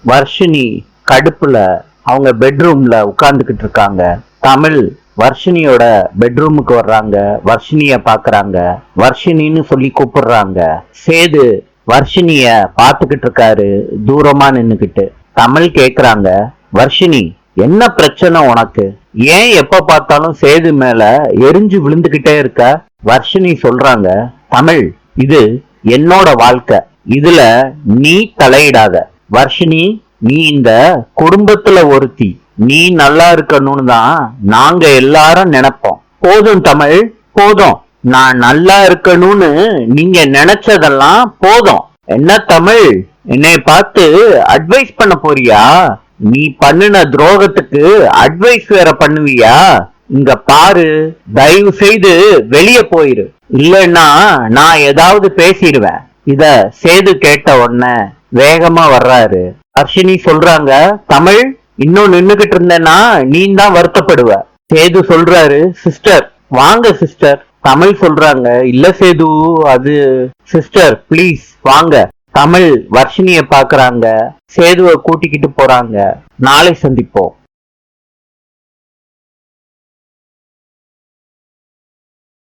வர்ஷினி கடுப்புல அவங்க பெட்ரூம்ல உட்கார்ந்துகிட்டு இருக்காங்க. தமிழ் வர்ஷினியோட பெட்ரூமுக்கு வர்றாங்க. வர்ஷினிய பாக்குறாங்க. வர்ஷினின்னு சொல்லி கூப்பிடுறாங்க. சேது வர்ஷினிய பாத்துக்கிட்டு இருக்காரு தூரமா நின்னுகிட்டு. தமிழ் கேக்குறாங்க, வர்ஷினி என்ன பிரச்சனை உனக்கு? ஏன் எப்ப பார்த்தாலும் சேது மேல எரிஞ்சு விழுந்துகிட்டே இருக்க? வர்ஷினி சொல்றாங்க, தமிழ் இது என்னோட வாழ்க்கை, இதுல நீ தலையிடாத. வர்ஷினி, நீ இந்த குடும்பத்துல ஒருத்தி, நீ நல்லா இருக்கணும்னு தான் நாங்க எல்லாரும் நினைப்போம். போதும் தமிழ், போதும். நான் நல்லா இருக்கணும்னு நீங்க நினைச்சதெல்லாம் போதும். என்ன தமிழ், என்னை பார்த்து அட்வைஸ் பண்ண போறியா? நீ பண்ணின துரோகத்துக்கு அட்வைஸ் வேற பண்ணுவியா? இங்க பாரு, தயவு செய்து வெளியே போயிரு, இல்லைன்னா நான் ஏதாவது பேசிடுவேன். இத சேது கேட்ட உடனே வேகமா வர்றாரு. வர்ஷினி சொல்றாங்க, தமிழ் இன்னும் நின்னுகிட்டு இருந்தேன்னா நீ தான் வருத்தப்படுவ. சேது சொல்றாரு, சிஸ்டர் வாங்க சிஸ்டர். தமிழ் சொல்றாங்க, இல்ல சேது, அது சிஸ்டர் ப்ளீஸ் வாங்க. தமிழ் வர்ஷினிய பாக்குறாங்க. சேதுவை கூட்டிக்கிட்டு போறாங்க. நாளை சந்திப்போம்.